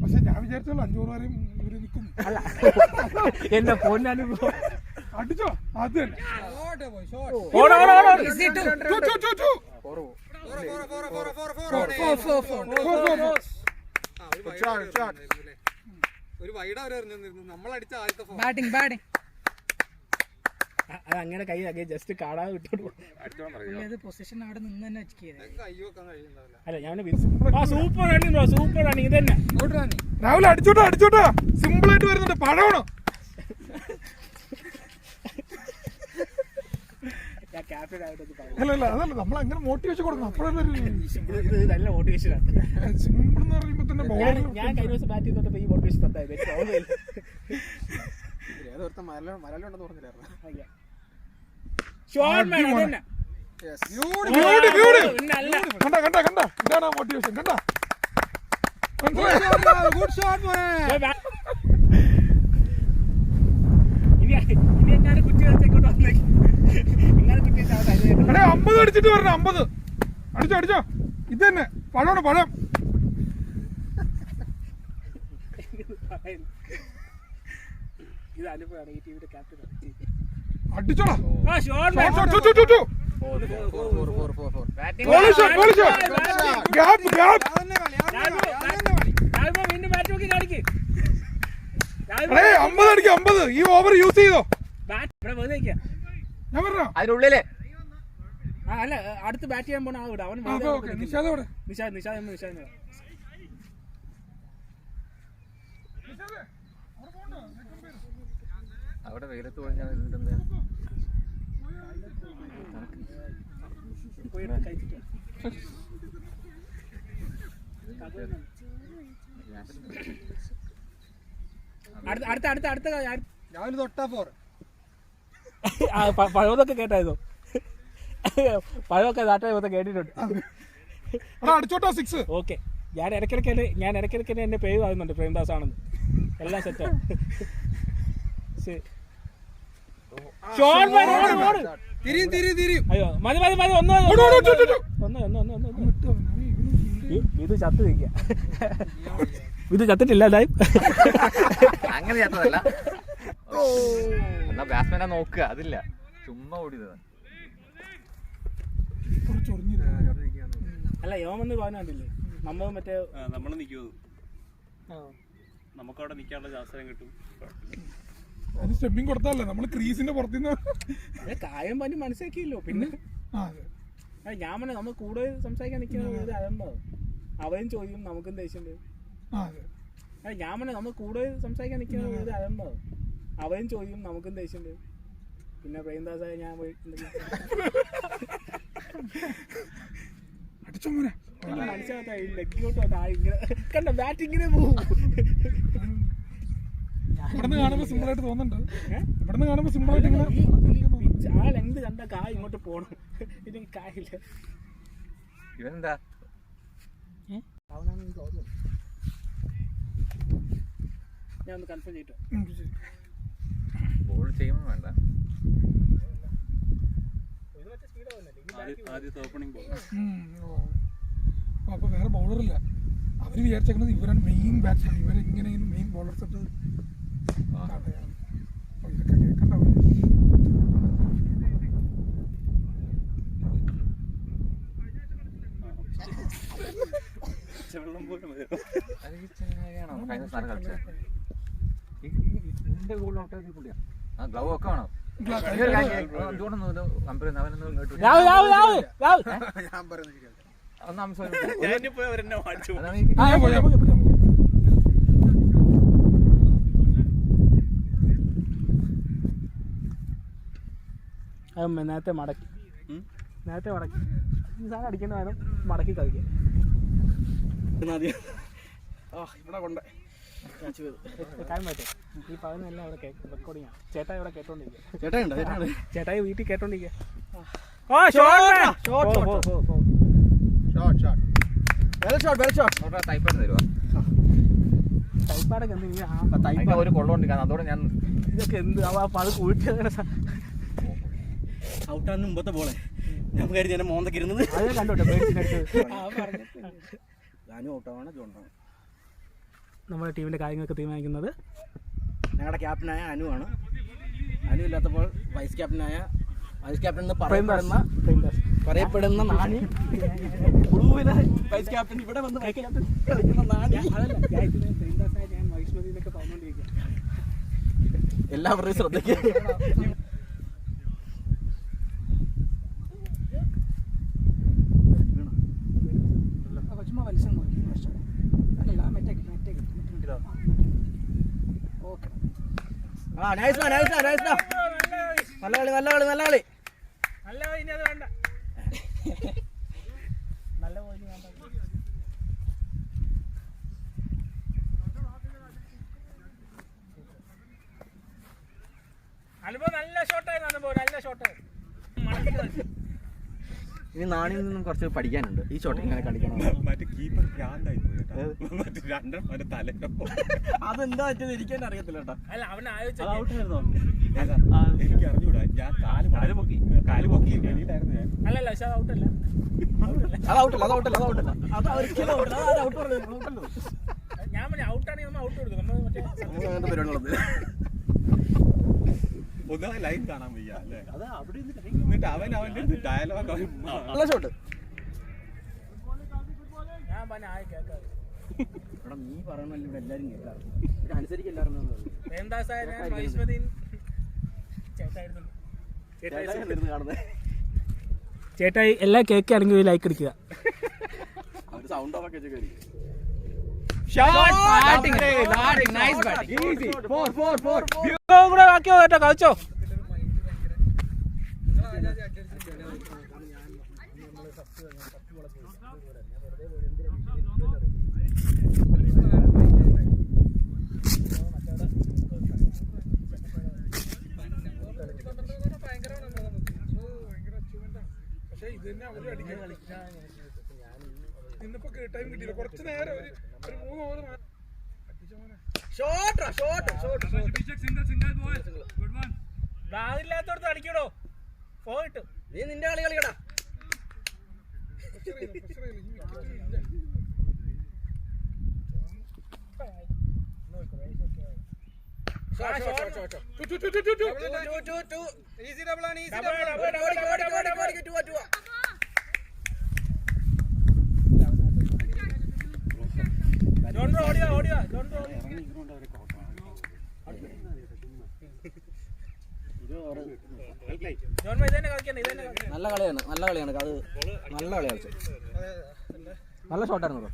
പക്ഷെ ഞാൻ വിചാരിച്ചോളൂ 5 ഓവർ വരെയും ഇവര് നിൽക്കും. അല്ല എന്റെ ഫോണിനാണ് അടിച്ചോ അത് തന്നെ. അത് അങ്ങനെ കൈ ജസ്റ്റ് കാണാതെ വിട്ടോളൂ. അല്ല ഞാൻ സൂപ്പർ റണ്ണിങ് സൂപ്പർ റണ്ണിങ് ഇത് തന്നെ. രാവിലെ അടിച്ചോട്ടാ സിമ്പിൾ ആയിട്ട് വരുന്നുണ്ട്. പഴമാണ് അല്ല അതല്ല നമ്മൾ അങ്ങനെ മോട്ടിവേഷൻ കൊടുക്കണം. അപ്പോഴൊരു നല്ല മോട്ടിവേഷനാണ്. സിമ്പിൾ എന്ന് പറയുമ്പോ തന്നെ ഞാൻ കഴിഞ്ഞ ദിവസം ബാറ്റ് ചെയ്തോട്ടപ്പോ ഈ മോട്ടിവേഷൻ തന്നായിരുന്നു. കണ്ട ഇതാണ് മോട്ടിവേഷൻ. കണ്ട ഇനി എങ്ങനെ കുറ്റി വെച്ചേക്കോട്ട് വന്നേക്കും. 50 അടിച്ചിട്ട് പറഞ്ഞ 50 അടിച്ചോ. ഇത് തന്നെ പഴമാണ് പഴം. ഇത് അനുഭവമാണ് ഈ ടീമിന്റെ ക്യാപ്റ്റൻ. അടിച്ചോളാം. വീണ്ടും ബാറ്റ് നോക്കി കാണിക്ക്. 50 അടിക്കും 50. ഈ ഓവർ യൂസ് ചെയ്തോ. ഞാൻ പറഞ്ഞോ അതിനുള്ളില് അല്ല അടുത്ത് ബാറ്റ് ചെയ്യാൻ പോണ ആവിടെ അവൻ നിഷാദ് അവിടെ വെയിലത്ത് പോയാൽ അടുത്ത രാവിലെ തൊട്ടാ 4 പഴമൊക്കെ കേട്ടായിരുന്നോ? പഴമൊക്കെ നാട്ടിൽ കേട്ടിട്ടുണ്ട്. അടിച്ചോട്ടോ 6. ഓക്കെ ഞാൻ ഇടയ്ക്കിടയ്ക്ക് എന്നെ പേര് പറയുന്നുണ്ട് പ്രേംദാസ് ആണെന്ന്. എല്ലാം സെറ്റാണ്. അയ്യോ മതി ഒന്ന് ഇത് ചത്ത് നിൽക്കുക. ഇത് ചത്തിട്ടില്ല ലൈവ്. അങ്ങനെ ചത്തതല്ല. എന്നാ ബാറ്റ്സ്മാനെ നോക്കുക. അതില്ല ചുമ്മാ ഓടിയതാണ്. അല്ല യോമെന്ന് പറഞ്ഞില്ലേ നമ്മൾ മറ്റേ നമ്മള് നിൽക്കുമോ നമുക്കവിടെ നിൽക്കാനുള്ള അവസരം കിട്ടും. സ്റ്റെപ്പിങ് കൊടുത്താലേ നമ്മള് ക്രീസിന്റെ പുറത്തുനിന്ന് കാര്യം പറഞ്ഞ് മനസ്സിലാക്കിയല്ലോ. പിന്നെ ഞാൻ പറഞ്ഞ നമ്മൾ കൂടുതൽ സംസാരിക്കാൻ നിൽക്കുന്നത് അതുണ്ടോ അവരും ചോദിക്കും നമുക്കും ദേഷ്യം വരും. ഞാൻ പറഞ്ഞ നമ്മൾ കൂടുതൽ സംസാരിക്കാൻ നിൽക്കുന്നത് അതുണ്ടോ അവരും ചോദിക്കും നമുക്കും ദേഷ്യം വരും. പിന്നെ പ്രേംദാസായ ഞാൻ മനസ്സിലാത്ത ലെഗിലോട്ട് കണ്ട ബാറ്റിങ്ങിനെ പോകും. ഇവിടുന്ന് കാണുമ്പോ സിമ്പിൾ ആയിട്ട് തോന്നുന്നുണ്ട്. ഇവിടുന്ന് കാണുമ്പോ സിമ്പിൾ ആയിട്ട് ആ ലെങ്ത് കണ്ട കായ് ഇങ്ങോട്ട് പോണം. ഇതിന് കായില്ല. ഇവനെന്താ ഞാൻ ഒന്ന് കൺഫേം ചെയ്തിട്ടോ. ബോൾ ചെയ്യുമ്പോൾ വേണ്ട. ആദ്യത്തെ ഓപ്പണിംഗ് ബോൾ. അപ്പൊ വേറെ ബൗളറില്ല. അവര് വിചാരിച്ചേക്കുന്നത് ഇവരാണ് മെയിൻ ബാറ്റ്സ്മാൻ. ഇവരെങ്ങനെ മെയിൻ ബോളേഴ്സ് ഇട്ട് ഇതൊക്കെ കേൾക്കണ്ട. വെള്ളം പോലും ഗ്ലൗ ഒക്കെ വേണം. നേരത്തെ മടക്കി ഈ സാധനം അടിക്കേണ്ട വേണം മടക്കി കളിക്കാൻ. ഇവിടെ കൊണ്ട് ഈ പറയുന്നതെല്ലാം ഇവിടെ റെക്കോർഡിംഗ് ആണ്. ചേട്ടായി ഇവിടെ കേട്ടോണ്ടിരിക്കുക. ചേട്ടായി വീട്ടിൽ കേട്ടോണ്ടിരിക്കുക. ടൈപ്പാടൊക്കെ ഒരു കൊള്ളമുണ്ട്. അതോടെ ഞാൻ ഇതൊക്കെ എന്ത് അത് കൂട്ടി ഔട്ടാണ് മുമ്പത്തെ ബോളെ ഞാൻ കരുതി എന്നെ മോന്തൊക്കെ ഇരുന്നത്. അത് കണ്ടോട്ടെ ഞാനും ഔട്ടാണ് ജോണ്ടാണ്. നമ്മുടെ ടീമിന്റെ കാര്യങ്ങളൊക്കെ തീരുമാനിക്കുന്നത് ഞങ്ങളുടെ ക്യാപ്റ്റനായ അനുവാണ്. അനു ഇല്ലാത്തപ്പോൾ വൈസ് ക്യാപ്റ്റൻ എന്ന് പറയപ്പെടുന്ന നാണി, വൈസ് ക്യാപ്റ്റൻ ഇവിടെ വന്ന് വൈസ് ക്യാപ്റ്റൻ കളിക്കുന്ന നാണി. എല്ലാവരുടെയും ശ്രദ്ധയ്ക്ക് നല്ല കളി. ഇനി അത് വേണ്ട, നല്ല പോയിന്റ് വേണ്ട. അനുഭവം നല്ല ഷോട്ടായിരുന്നു. അനുഭവം നല്ല ഷോട്ടായിരുന്നു. ഇനി നാണിയിൽ നിന്നും കുറച്ച് പഠിക്കാനുണ്ട്. ഈ ഷോട്ട് ഇങ്ങനെ കളിക്കണം. മറ്റേ കീപ്പർ ഭ്രാന്തായി പോയി കേട്ടോ. മറ്റേ രണ്ടെണ്ണം തലയോ അതെന്താ പറ്റുന്നത് എനിക്ക് തന്നെ അറിയത്തില്ല കേട്ടോ. അല്ല, അവൻ എനിക്ക് അറിഞ്ഞൂടാ. ഞാൻ കാല് പൊക്കി വെളിയിലായിരുന്നു ഞാൻ. അല്ലല്ല, പക്ഷെ അത് ഔട്ടല്ല. ഞാൻ പറഞ്ഞ ഔട്ടാണെങ്കിൽ നമ്മൾ ഔട്ട് കൊടുക്കും. നമ്മൾ മറ്റേ ഒന്നാമത് ലൈൻ കാണാൻ വയ്യ അല്ലേ. എന്നിട്ട് അവന്റെ ഡയലോഗ് നല്ല ഷോട്ട്. ഞാൻ പറഞ്ഞ ആയി കേൾക്കാറ്. നീ പറയണല്ലോ ഇവിടെ എല്ലാരും കേൾക്കാറ്. അനുസരിക്കല്ലായിരുന്നു ചേട്ടായി എല്ലാ കേൾക്കുകയാണെങ്കിൽ ലൈക്ക് അടിക്കുക. സൗണ്ട് ഓഫ് ഒക്കെ കൂടെ ബാക്കിയോ കേട്ടോ, കളിച്ചോ. പക്ഷെ ഇത് തന്നെ അവര് അടിക്കാൻ ഇന്നിപ്പോ ടൈം കിട്ടിയില്ല. കുറച്ച് നേരം ഒരു 3 ഓവർ ഇല്ലാത്തോടത്ത് അടിക്കണോ പോയിട്ട്. നീ നിന്റെ കളി കളിക്കടാ. നല്ല കളിയാണ് അത്. നല്ല കളി കളിച്ചു. നല്ല ഷോട്ടായിരുന്നു.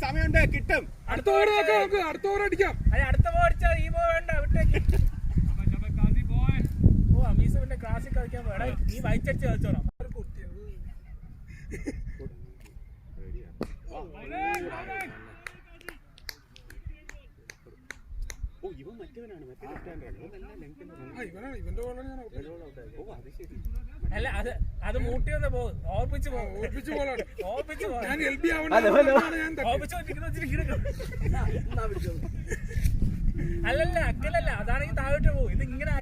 സമയമുണ്ട് കിട്ടും. അടുത്ത ഓവർ അടിക്കാം. അടുത്ത ബോൾ അടിച്ചാൽ ഈ ബോൾ വേണ്ട, വിട്ടേക്ക്. ഓ അമീസിന്റെ ക്ലാസ്സിൽ കളിക്കാൻ വേണം. ഈ വൈറ്റടിച്ച് കളിച്ചോണം. അല്ല അത് മൂട്ടി വന്ന പോകും. ഓർപ്പിച്ച് അല്ലല്ല അക്കലല്ല, അതാണെങ്കിൽ താഴോട്ട് പോകും. ഇത് ഇങ്ങനെ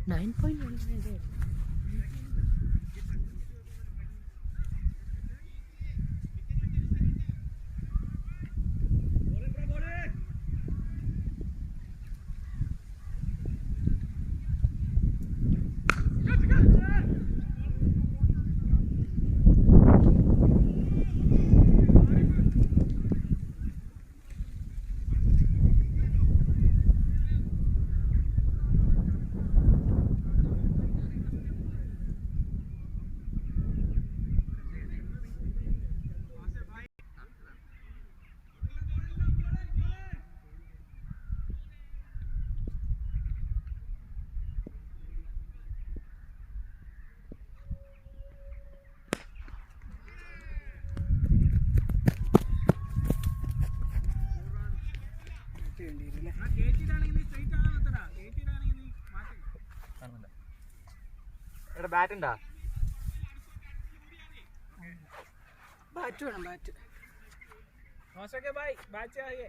9.1. ബാറ്റ് ഉണ്ടാ ബാറ്റ് വേണം ബാറ്റ്. भाई बात चाहिए.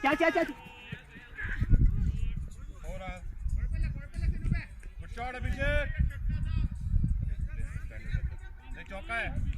क्या Good shot, Abhishek. एक चौका है.